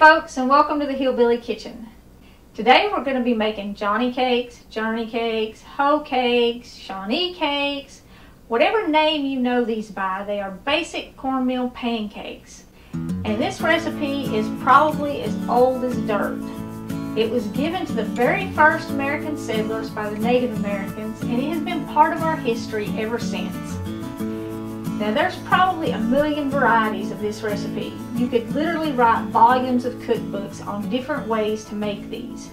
folks, and welcome to the Hillbilly Kitchen. Today we're going to be making Johnny Cakes, Hoe Cakes, Shawnee Cakes, whatever name you know these by. They are basic cornmeal pancakes. And this recipe is probably as old as dirt. It was given to the very first American settlers by the Native Americans, and it has been part of our history ever since. Now there's probably a million varieties of this recipe. You could literally write volumes of cookbooks on different ways to make these.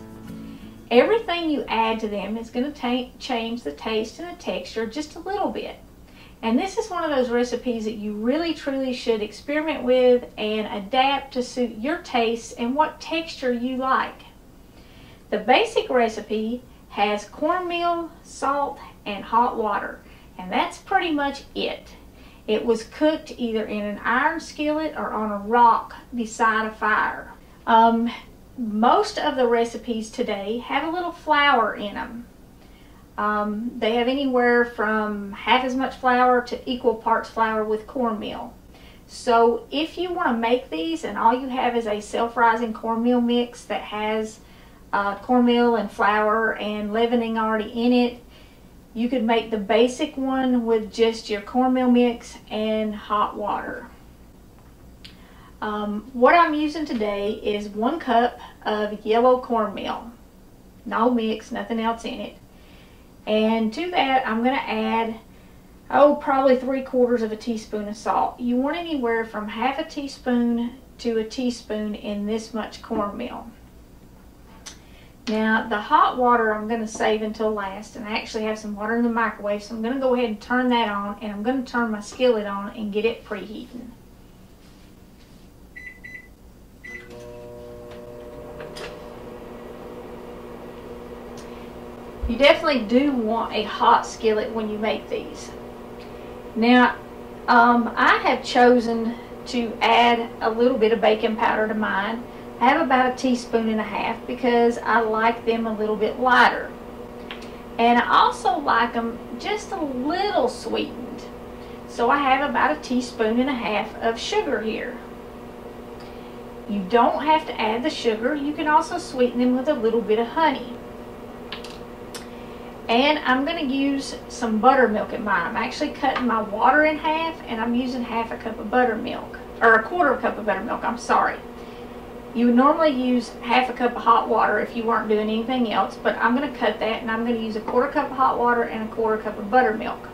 Everything you add to them is going to change the taste and the texture just a little bit. And this is one of those recipes that you really truly should experiment with and adapt to suit your taste and what texture you like. The basic recipe has cornmeal, salt, and hot water, and that's pretty much it. It was cooked either in an iron skillet or on a rock beside a fire. Most of the recipes today have a little flour in them. They have anywhere from half as much flour to equal parts flour with cornmeal. So if you want to make these and all you have is a self-rising cornmeal mix that has cornmeal and flour and leavening already in it, you could make the basic one with just your cornmeal mix and hot water. What I'm using today is 1 cup of yellow cornmeal. No mix, nothing else in it. And to that I'm going to add, probably 3/4 of a teaspoon of salt. You want anywhere from half a teaspoon to a teaspoon in this much cornmeal. Now the hot water I'm going to save until last, and I actually have some water in the microwave, so I'm going to go ahead and turn that on, and I'm going to turn my skillet on and get it preheating. You definitely do want a hot skillet when you make these. Now I have chosen to add a little bit of baking powder to mine. I have about 1.5 teaspoons because I like them a little bit lighter. And I also like them just a little sweetened. So I have about 1.5 teaspoons of sugar here. You don't have to add the sugar. You can also sweeten them with a little bit of honey. And I'm going to use some buttermilk in mine. I'm actually cutting my water in half, and I'm using 1/2 cup of buttermilk, or 1/4 cup of buttermilk, I'm sorry. You would normally use 1/2 cup of hot water if you weren't doing anything else, but I'm going to cut that, and I'm going to use 1/4 cup of hot water and 1/4 cup of buttermilk.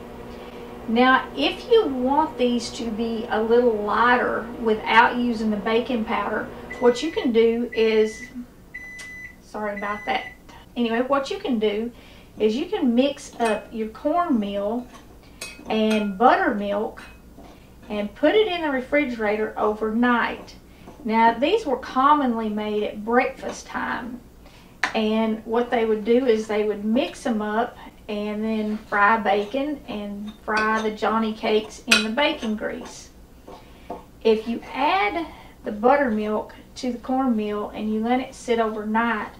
Now, if you want these to be a little lighter without using the baking powder, what you can do is, sorry about that. Anyway, what you can do is you can mix up your cornmeal and buttermilk and put it in the refrigerator overnight. Now these were commonly made at breakfast time, and what they would do is they would mix them up and then fry bacon and fry the Johnny Cakes in the bacon grease. If you add the buttermilk to the cornmeal and you let it sit overnight,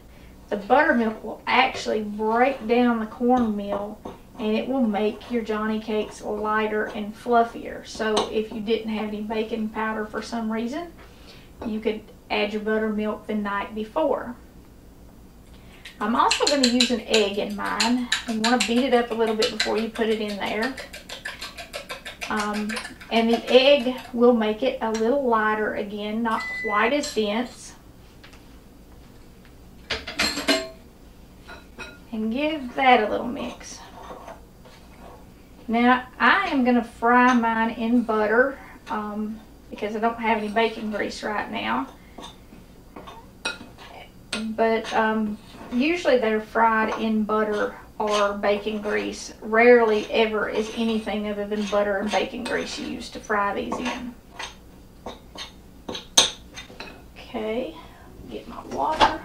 the buttermilk will actually break down the cornmeal, and it will make your Johnny Cakes lighter and fluffier. So if you didn't have any baking powder for some reason, you could add your buttermilk the night before. I'm also going to use an egg in mine. You want to beat it up a little bit before you put it in there. And the egg will make it a little lighter again, not quite as dense. And give that a little mix. Now I am going to fry mine in butter because I don't have any bacon grease right now. But usually they're fried in butter or bacon grease. Rarely ever is anything other than butter and bacon grease used to fry these in. Okay, get my water.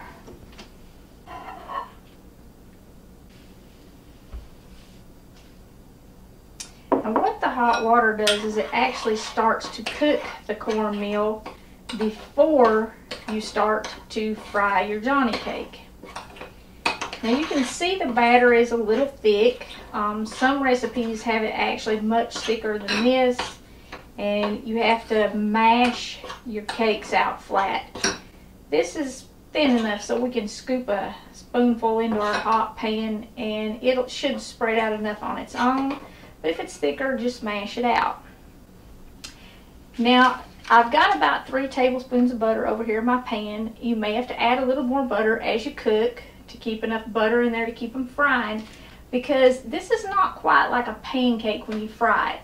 And what the hot water does is it actually starts to cook the cornmeal before you start to fry your Johnny Cake. Now you can see the batter is a little thick. Some recipes have it actually much thicker than this, and you have to mash your cakes out flat. this is thin enough so we can scoop a spoonful into our hot pan, and it should spread out enough on its own. But if it's thicker, just mash it out. Now, I've got about 3 tablespoons of butter over here in my pan. You may have to add a little more butter as you cook to keep enough butter in there to keep them fried, because this is not quite like a pancake when you fry it.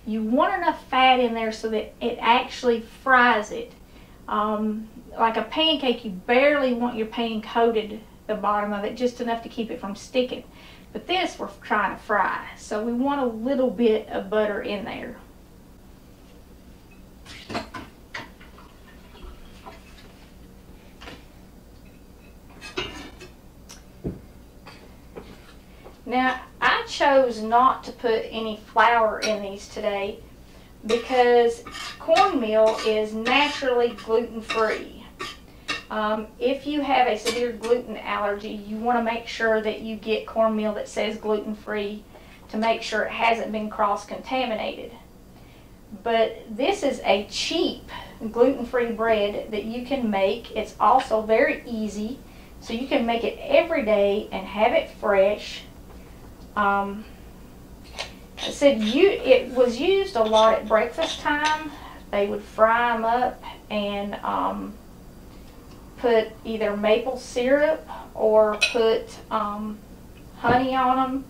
You want enough fat in there so that it actually fries it. Like a pancake, you barely want your pan coated, the bottom of it, just enough to keep it from sticking. But this we're trying to fry, so we want a little bit of butter in there. Now, I chose not to put any flour in these today because cornmeal is naturally gluten-free. If you have a severe gluten allergy, you want to make sure that you get cornmeal that says gluten-free to make sure it hasn't been cross-contaminated. But this is a cheap gluten-free bread that you can make. It's also very easy, so you can make it every day and have it fresh. I said it was used a lot at breakfast time. They would fry them up and put either maple syrup or put honey on them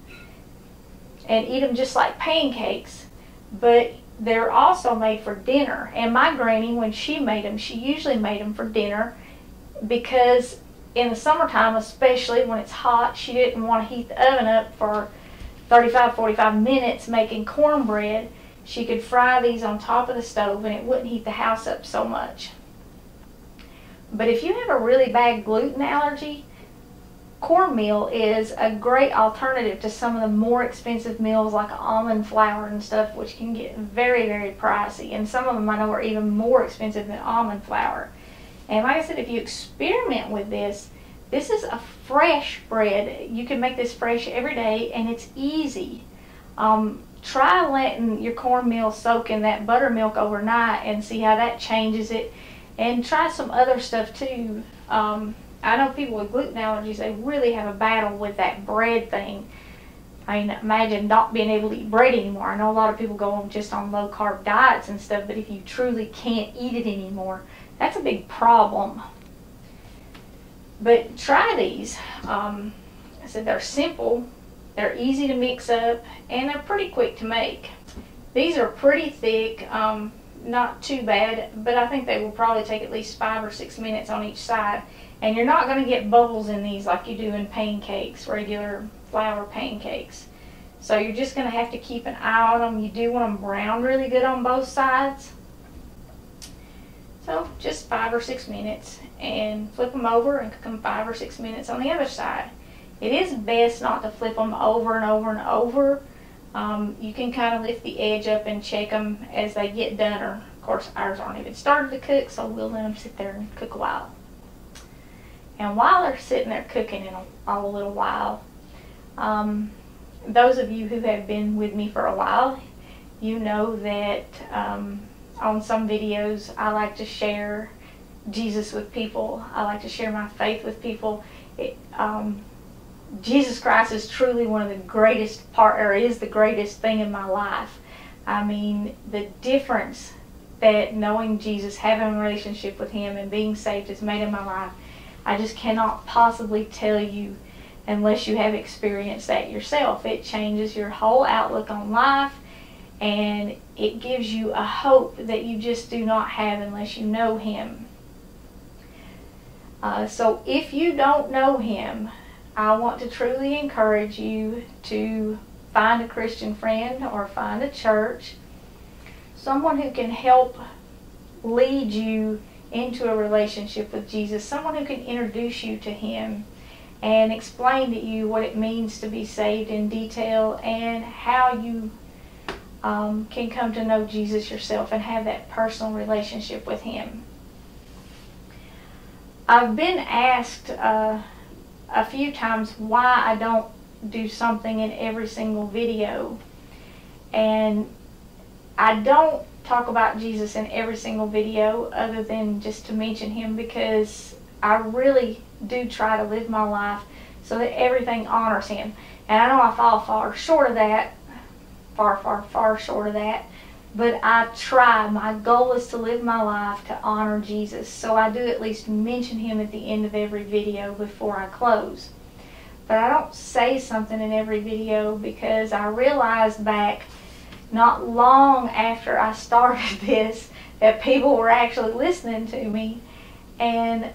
and eat them just like pancakes. But they're also made for dinner. And my granny, when she made them, she usually made them for dinner because in the summertime, especially when it's hot, she didn't want to heat the oven up for 35-45 minutes making cornbread. She could fry these on top of the stove and it wouldn't heat the house up so much. But if you have a really bad gluten allergy, cornmeal is a great alternative to some of the more expensive meals like almond flour and stuff, which can get very, very pricey. And some of them I know are even more expensive than almond flour. And like I said, if you experiment with this, this is a fresh bread. You can make this fresh every day and it's easy. Try letting your cornmeal soak in that buttermilk overnight and see how that changes it. And try some other stuff too. I know people with gluten allergies, they really have a battle with that bread thing. I mean, imagine not being able to eat bread anymore. I know a lot of people go on just on low carb diets and stuff, but if you truly can't eat it anymore, that's a big problem. But try these. I said they're simple, they're easy to mix up, and they're pretty quick to make. These are pretty thick, not too bad, but I think they will probably take at least 5 or 6 minutes on each side. And you're not going to get bubbles in these like you do in pancakes, regular flour pancakes. So you're just going to have to keep an eye on them. You do want them browned really good on both sides. So just 5 or 6 minutes, and flip them over and cook them 5 or 6 minutes on the other side. It is best not to flip them over and over and over. You can kind of lift the edge up and check them as they get done. Or, of course, ours aren't even started to cook, so we'll let them sit there and cook a while. And while they're sitting there cooking in a little while, those of you who have been with me for a while, you know that on some videos I like to share Jesus with people. I like to share my faith with people. Jesus Christ is truly one of the greatest is the greatest thing in my life. I mean, the difference that knowing Jesus, having a relationship with Him and being saved has made in my life, I just cannot possibly tell you unless you have experienced that yourself. It changes your whole outlook on life, and it gives you a hope that you just do not have unless you know Him. So if you don't know Him, I want to truly encourage you to find a Christian friend or find a church, someone who can help lead you into a relationship with Jesus, someone who can introduce you to Him and explain to you what it means to be saved in detail and how you can come to know Jesus yourself and have that personal relationship with Him. I've been asked a few times why I don't do something in every single video, and I don't talk about Jesus in every single video other than just to mention Him, because I really do try to live my life so that everything honors Him. And I know I fall far short of that, far short of that, but I try. My goal is to live my life to honor Jesus, so I do at least mention Him at the end of every video before I close. But I don't say something in every video because I realized back not long after I started this that people were actually listening to me, and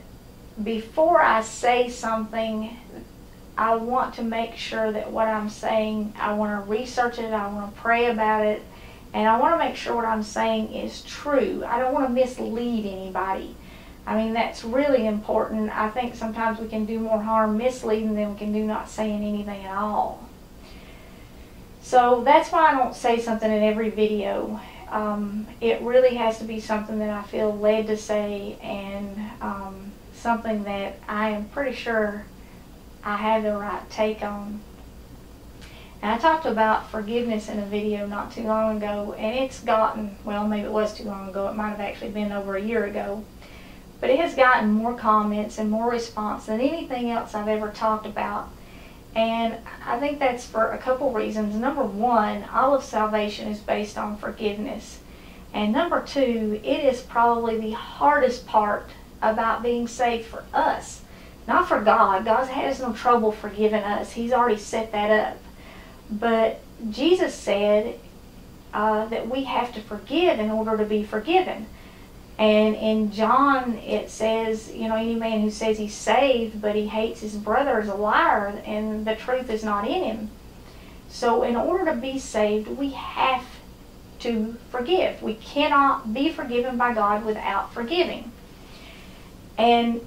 before I say something, I want to make sure that what I'm saying, I want to research it, I want to pray about it, and I want to make sure what I'm saying is true. I don't want to mislead anybody. I mean, that's really important. I think sometimes we can do more harm misleading than we can do not saying anything at all. So that's why I don't say something in every video. It really has to be something that I feel led to say, and something that I am pretty sure I have the right take on. And I talked about forgiveness in a video not too long ago, and it's gotten, well, maybe it was too long ago, it might have actually been over a year ago, but it has gotten more comments and more response than anything else I've ever talked about. And I think that's for a couple reasons. Number one, all of salvation is based on forgiveness. And number two, it is probably the hardest part about being saved for us. Not for God. God has no trouble forgiving us. He's already set that up. But Jesus said that we have to forgive in order to be forgiven. And in John it says, you know, any man who says he's saved but he hates his brother is a liar, and the truth is not in him. So in order to be saved, we have to forgive. We cannot be forgiven by God without forgiving. And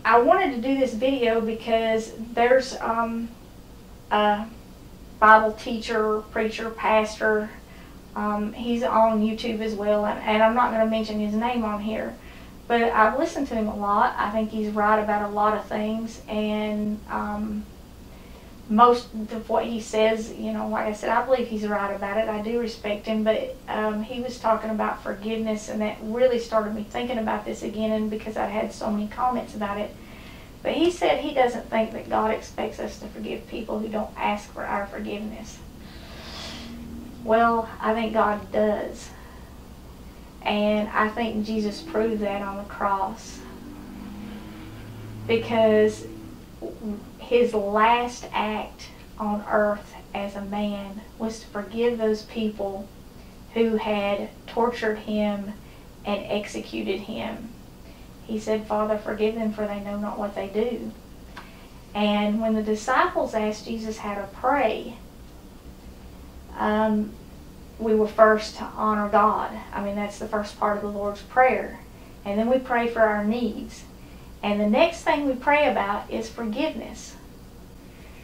I wanted to do this video because there's a Bible teacher, preacher, pastor. He's on YouTube as well, and I'm not going to mention his name on here, but I've listened to him a lot. I think he's right about a lot of things, and most of what he says, you know, like I said, I believe he's right about it. I do respect him, but he was talking about forgiveness, and that really started me thinking about this again, and because I had so many comments about it. But he said he doesn't think that God expects us to forgive people who don't ask for our forgiveness. Well, I think God does. And I think Jesus proved that on the cross. Because His last act on earth as a man was to forgive those people who had tortured Him and executed Him. He said, Father, forgive them, for they know not what they do. And when the disciples asked Jesus how to pray, we were first to honor God. I mean, that's the first part of the Lord's Prayer. And then we pray for our needs. And the next thing we pray about is forgiveness.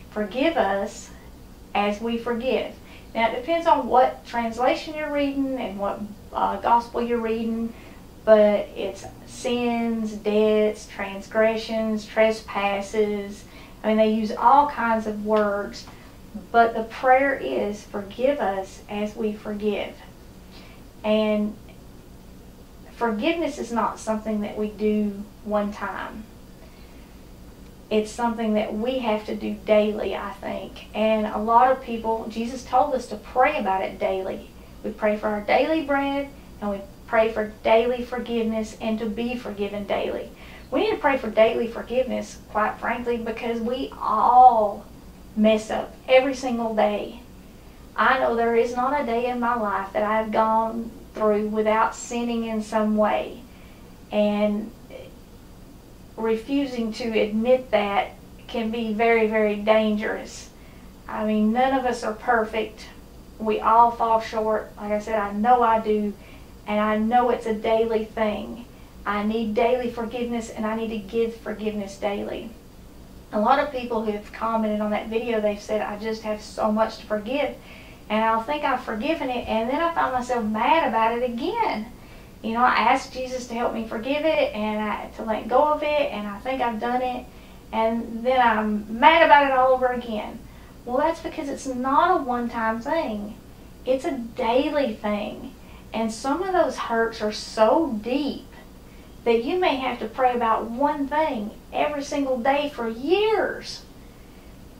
Forgive us as we forgive. Now, it depends on what translation you're reading and what gospel you're reading, but it's sins, debts, transgressions, trespasses. I mean, they use all kinds of words. But the prayer is, forgive us as we forgive. And forgiveness is not something that we do one time. It's something that we have to do daily, I think. And a lot of people, Jesus told us to pray about it daily. We pray for our daily bread, and we pray for daily forgiveness and to be forgiven daily. We need to pray for daily forgiveness, quite frankly, because we all mess up every single day. I know there is not a day in my life that I've gone through without sinning in some way. And refusing to admit that can be very, very dangerous. I mean, none of us are perfect. We all fall short. Like I said, I know I do. And I know it's a daily thing. I need daily forgiveness, and I need to give forgiveness daily. A lot of people who have commented on that video, they've said, I just have so much to forgive. And I'll think I've forgiven it, and then I find myself mad about it again. You know, I asked Jesus to help me forgive it, and to let go of it, and I think I've done it. And then I'm mad about it all over again. Well, that's because it's not a one-time thing. It's a daily thing. And some of those hurts are so deep that you may have to pray about one thing every single day for years.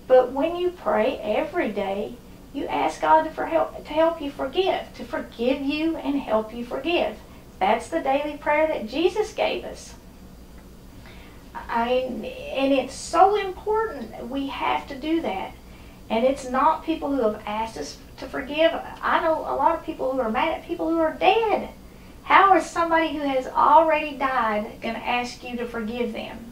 But when you pray every day, you ask God to help you forgive, to forgive you and help you forgive. That's the daily prayer that Jesus gave us. And it's so important. We have to do that. And it's not people who have asked us to forgive. I know a lot of people who are mad at people who are dead. How is somebody who has already died going to ask you to forgive them?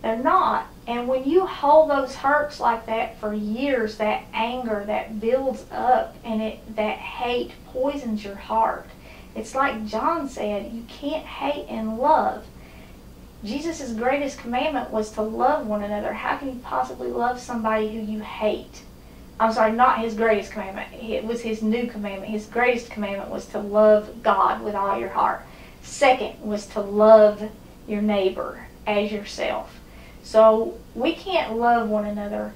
They're not. And when you hold those hurts like that for years, that anger that builds up and that hate poisons your heart. It's like John said, you can't hate and love. Jesus' greatest commandment was to love one another. How can you possibly love somebody who you hate? I'm sorry, not his greatest commandment. It was his new commandment. His greatest commandment was to love God with all your heart. Second was to love your neighbor as yourself. So we can't love one another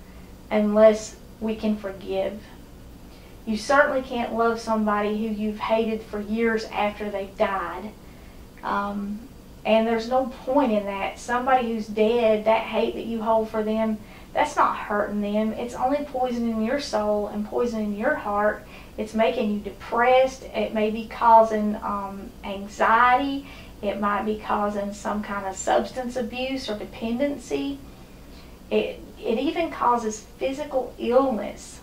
unless we can forgive. You certainly can't love somebody who you've hated for years after they've died. And there's no point in that. Somebody who's dead, that hate that you hold for them, that's not hurting them. It's only poisoning your soul and poisoning your heart. It's making you depressed. It may be causing anxiety. It might be causing some kind of substance abuse or dependency. It even causes physical illness.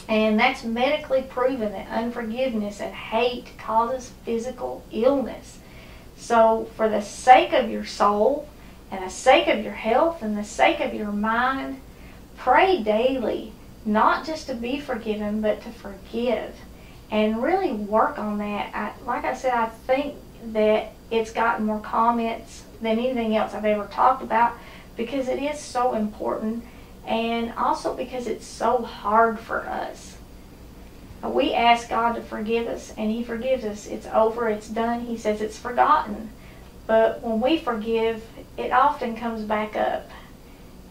And that's medically proven that unforgiveness and hate causes physical illness. So for the sake of your soul and the sake of your health and the sake of your mind, pray daily, not just to be forgiven, but to forgive. And really work on that. Like I said, I think that it's gotten more comments than anything else I've ever talked about because it is so important and also because it's so hard for us. We ask God to forgive us and He forgives us. It's over, it's done. He says it's forgotten. But when we forgive, it often comes back up.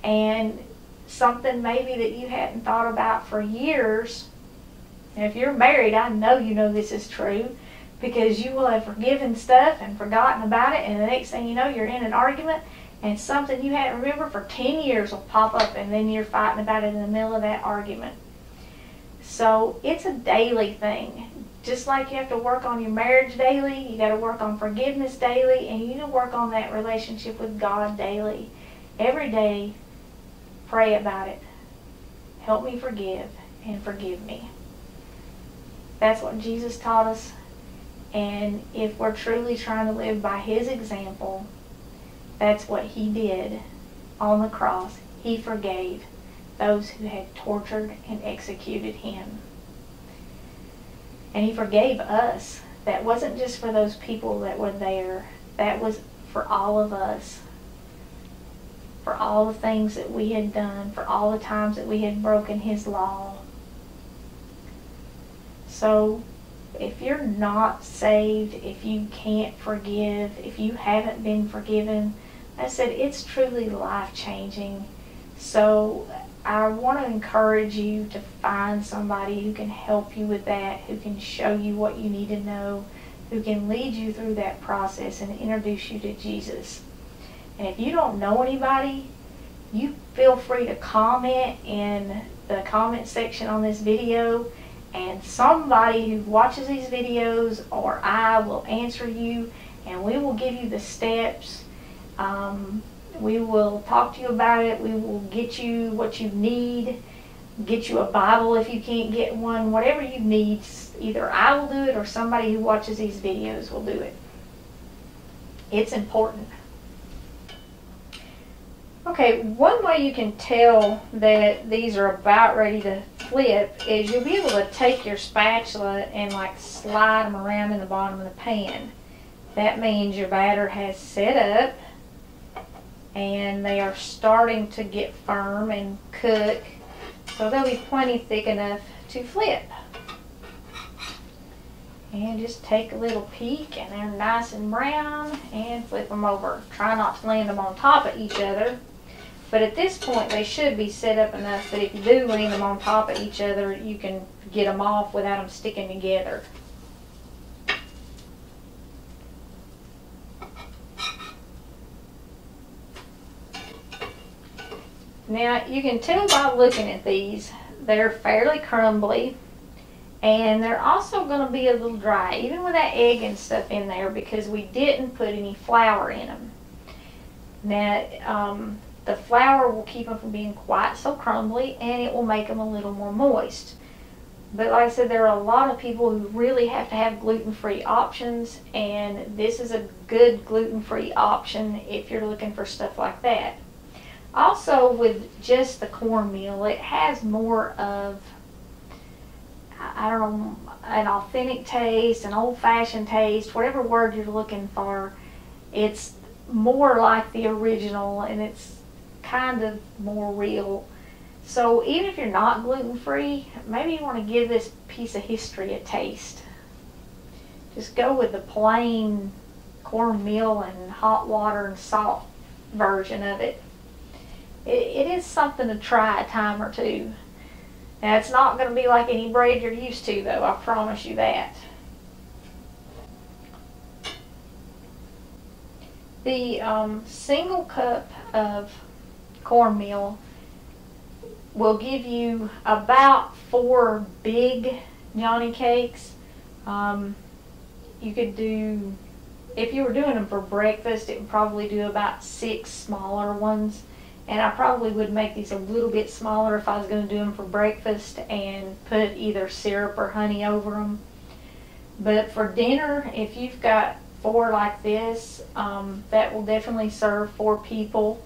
And something maybe that you hadn't thought about for years. And if you're married, I know you know this is true because you will have forgiven stuff and forgotten about it, and the next thing you know, you're in an argument and something you hadn't remembered for 10 years will pop up, and then you're fighting about it in the middle of that argument. So it's a daily thing. Just like you have to work on your marriage daily, you got to work on forgiveness daily, and you need to work on that relationship with God daily. Every day, pray about it. Help me forgive and forgive me. That's what Jesus taught us. And if we're truly trying to live by His example, that's what He did on the cross. He forgave those who had tortured and executed Him. And He forgave us. That wasn't just for those people that were there. That was for all of us. For all the things that we had done. For all the times that we had broken His law. So, if you're not saved, if you can't forgive, if you haven't been forgiven, I said it's truly life-changing. So I want to encourage you to find somebody who can help you with that, who can show you what you need to know, who can lead you through that process and introduce you to Jesus. And if you don't know anybody, you feel free to comment in the comment section on this video, and somebody who watches these videos or I will answer you, and we will give you the steps. We will talk to you about it. We will get you what you need, get you a Bible if you can't get one. Whatever you need, either I will do it or somebody who watches these videos will do it. It's important. Okay, one way you can tell that these are about ready to flip is you'll be able to take your spatula and like slide them around in the bottom of the pan. That means your batter has set up and they are starting to get firm and cook, so they'll be plenty thick enough to flip. And just take a little peek and they're nice and brown, and flip them over. Try not to land them on top of each other, but at this point they should be set up enough that if you do land them on top of each other, you can get them off without them sticking together. Now you can tell by looking at these, they're fairly crumbly, and they're also going to be a little dry, even with that egg and stuff in there, because we didn't put any flour in them. Now the flour will keep them from being quite so crumbly, and it will make them a little more moist. But like I said, there are a lot of people who really have to have gluten-free options, and this is a good gluten-free option if you're looking for stuff like that. Also, with just the cornmeal, it has more of, I don't know, an authentic taste, an old-fashioned taste, whatever word you're looking for. It's more like the original, and it's kind of more real. So even if you're not gluten-free, maybe you want to give this piece of history a taste. Just go with the plain cornmeal and hot water and salt version of it. It is something to try a time or two. Now, it's not going to be like any bread you're used to, though, I promise you that. The single cup of cornmeal will give you about 4 big Johnny Cakes. You could do, if you were doing them for breakfast, it would probably do about 6 smaller ones. And I probably would make these a little bit smaller if I was going to do them for breakfast and put either syrup or honey over them. But for dinner, if you've got 4 like this, that will definitely serve 4 people,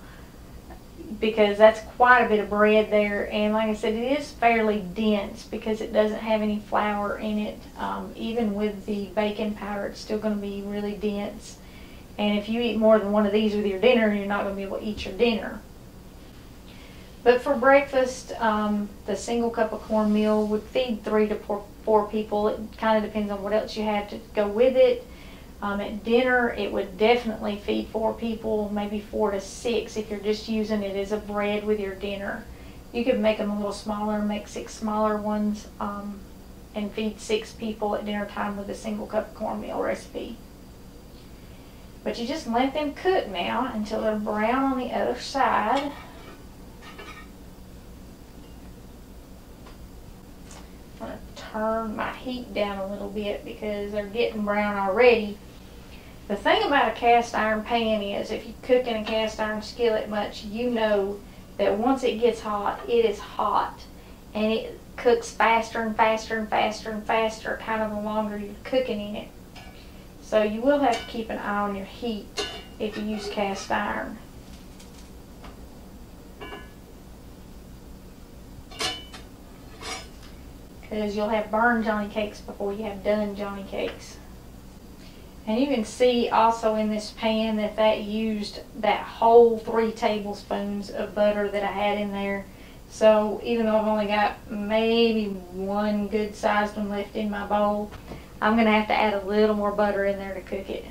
because that's quite a bit of bread there. And like I said, it is fairly dense because it doesn't have any flour in it. Even with the baking powder, it's still going to be really dense. And if you eat more than one of these with your dinner, you're not going to be able to eat your dinner. But for breakfast, the single cup of cornmeal would feed 3 to 4 people. It kind of depends on what else you have to go with it. At dinner, it would definitely feed 4 people, maybe 4 to 6 if you're just using it as a bread with your dinner. You could make them a little smaller, make 6 smaller ones, and feed 6 people at dinner time with a single cup of cornmeal recipe. But you just let them cook now until they're brown on the other side. I'm going to turn my heat down a little bit because they're getting brown already. The thing about a cast iron pan is, if you cook in a cast iron skillet much, you know that once it gets hot, it is hot. And it cooks faster and faster and faster and faster, kind of the longer you're cooking in it. So you will have to keep an eye on your heat if you use cast iron. Because you'll have burned Johnny Cakes before you have done Johnny Cakes. And you can see also in this pan that used that whole 3 tablespoons of butter that I had in there. So even though I've only got maybe 1 good sized one left in my bowl, I'm going to have to add a little more butter in there to cook it.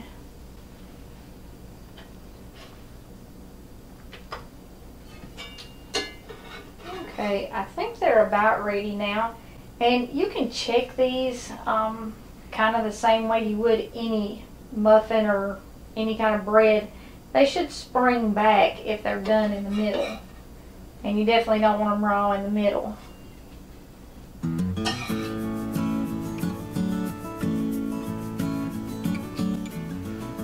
Okay, I think they're about ready now. And you can check these kind of the same way you would any muffin or any kind of bread. They should spring back if they're done in the middle. And you definitely don't want them raw in the middle.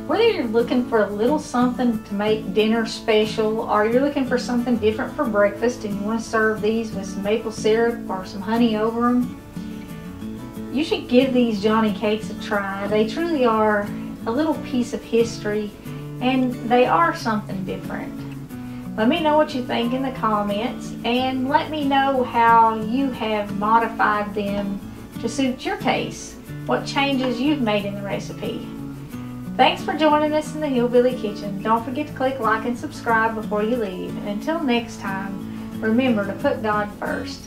Whether you're looking for a little something to make dinner special, or you're looking for something different for breakfast and you want to serve these with some maple syrup or some honey over them, you should give these Johnny Cakes a try. They truly are a little piece of history, and they are something different. Let me know what you think in the comments, and let me know how you have modified them to suit your taste, what changes you've made in the recipe. Thanks for joining us in the Hillbilly Kitchen. Don't forget to click like and subscribe before you leave. And until next time, remember to put God first.